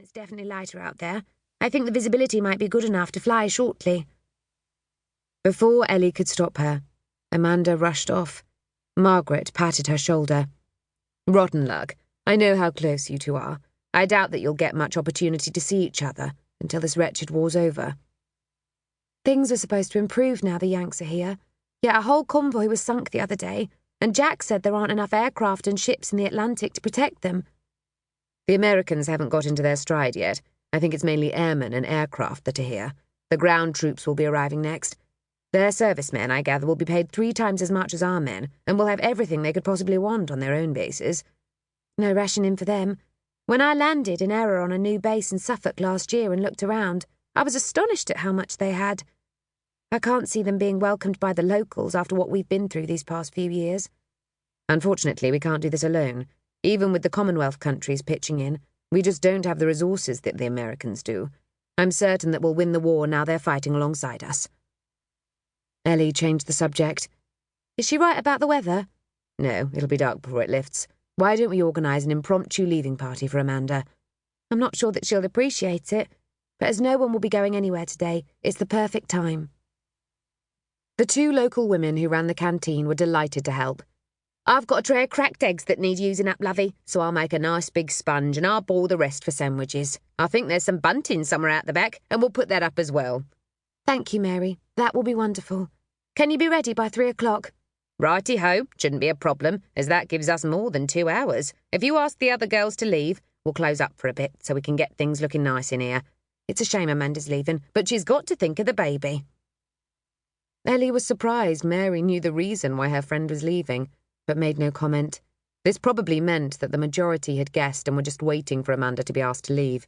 It's definitely lighter out there. I think the visibility might be good enough to fly shortly. Before Ellie could stop her, Amanda rushed off. Margaret patted her shoulder. Rotten luck. I know how close you two are. I doubt that you'll get much opportunity to see each other until this wretched war's over. Things are supposed to improve now the Yanks are here. Yet a whole convoy was sunk the other day, and Jack said there aren't enough aircraft and ships in the Atlantic to protect them. The Americans haven't got into their stride yet. I think it's mainly airmen and aircraft that are here. The ground troops will be arriving next. Their servicemen, I gather, will be paid 3 times as much as our men, and will have everything they could possibly want on their own bases. No rationing for them. When I landed in error on a new base in Suffolk last year and looked around, I was astonished at how much they had. I can't see them being welcomed by the locals after what we've been through these past few years. Unfortunately, we can't do this alone. Even with the Commonwealth countries pitching in, we just don't have the resources that the Americans do. I'm certain that we'll win the war now they're fighting alongside us. Ellie changed the subject. Is she right about the weather? No, it'll be dark before it lifts. Why don't we organise an impromptu leaving party for Amanda? I'm not sure that she'll appreciate it, but as no one will be going anywhere today, it's the perfect time. The 2 local women who ran the canteen were delighted to help. I've got a tray of cracked eggs that need using up, lovey, so I'll make a nice big sponge and I'll boil the rest for sandwiches. I think there's some bunting somewhere out the back, and we'll put that up as well. Thank you, Mary. That will be wonderful. Can you be ready by 3 o'clock? Righty-ho, shouldn't be a problem, as that gives us more than 2 hours. If you ask the other girls to leave, we'll close up for a bit so we can get things looking nice in here. It's a shame Amanda's leaving, but she's got to think of the baby. Ellie was surprised Mary knew the reason why her friend was leaving, but made no comment. This probably meant that the majority had guessed and were just waiting for Amanda to be asked to leave.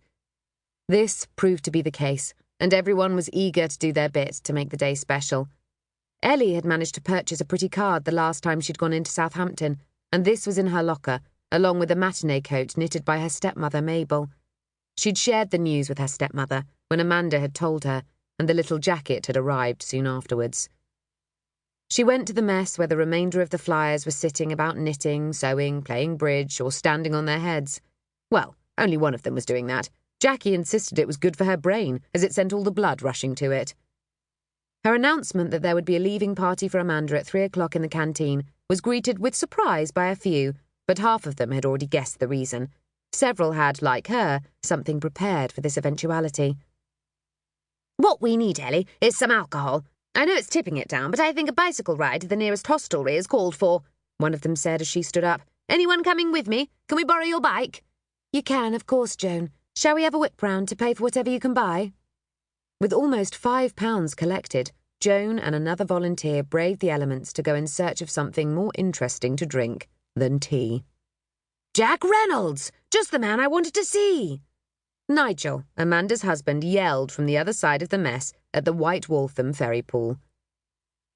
This proved to be the case, and everyone was eager to do their bit to make the day special. Ellie had managed to purchase a pretty card the last time she'd gone into Southampton, and this was in her locker, along with a matinee coat knitted by her stepmother, Mabel. She'd shared the news with her stepmother when Amanda had told her, and the little jacket had arrived soon afterwards. She went to the mess where the remainder of the flyers were sitting about knitting, sewing, playing bridge, or standing on their heads. Well, only one of them was doing that. Jackie insisted it was good for her brain, as it sent all the blood rushing to it. Her announcement that there would be a leaving party for Amanda at 3 o'clock in the canteen was greeted with surprise by a few, but half of them had already guessed the reason. Several had, like her, something prepared for this eventuality. What we need, Ellie, is some alcohol. I know it's tipping it down, but I think a bicycle ride to the nearest hostelry is called for, one of them said as she stood up. Anyone coming with me? Can we borrow your bike? You can, of course, Joan. Shall we have a whip round to pay for whatever you can buy? With almost £5 collected, Joan and another volunteer braved the elements to go in search of something more interesting to drink than tea. Jack Reynolds! Just the man I wanted to see! Nigel, Amanda's husband, yelled from the other side of the mess at the White Waltham ferry pool.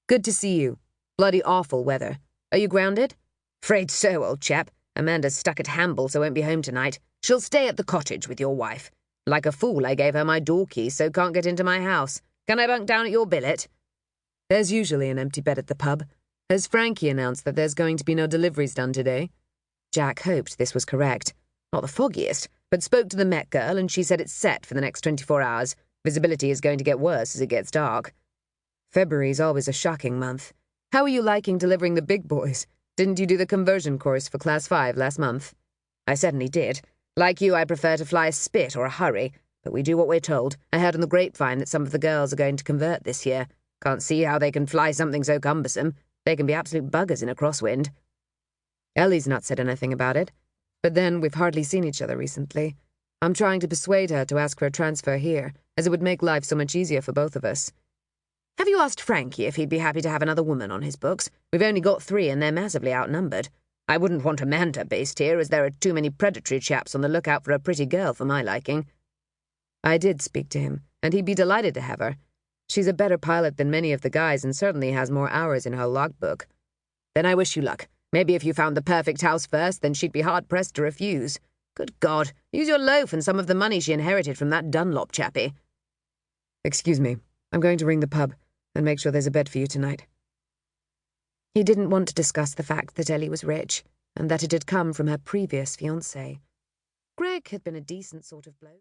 Good to see you. Bloody awful weather. Are you grounded? Afraid so, old chap. Amanda's stuck at Hamble, so won't be home tonight. She'll stay at the cottage with your wife. Like a fool, I gave her my door key, so can't get into my house. Can I bunk down at your billet? There's usually an empty bed at the pub. Has Frankie announced that there's going to be no deliveries done today? Jack hoped this was correct. Not the foggiest, but spoke to the Met girl and she said it's set for the next 24 hours. Visibility is going to get worse as it gets dark. February's always a shocking month. How are you liking delivering the big boys? Didn't you do the conversion course for Class 5 last month? I certainly did. Like you, I prefer to fly a Spit or a Hurry, but we do what we're told. I heard on the grapevine that some of the girls are going to convert this year. Can't see how they can fly something so cumbersome. They can be absolute buggers in a crosswind. Ellie's not said anything about it, but then we've hardly seen each other recently. I'm trying to persuade her to ask for a transfer here, as it would make life so much easier for both of us. Have you asked Frankie if he'd be happy to have another woman on his books? We've only got 3 and they're massively outnumbered. I wouldn't want Amanda based here, as there are too many predatory chaps on the lookout for a pretty girl for my liking. I did speak to him, and he'd be delighted to have her. She's a better pilot than many of the guys and certainly has more hours in her logbook. Then I wish you luck. Maybe if you found the perfect house first, then she'd be hard-pressed to refuse. Good God, use your loaf and some of the money she inherited from that Dunlop chappie. Excuse me, I'm going to ring the pub and make sure there's a bed for you tonight. He didn't want to discuss the fact that Ellie was rich and that it had come from her previous fiancé. Greg had been a decent sort of bloke.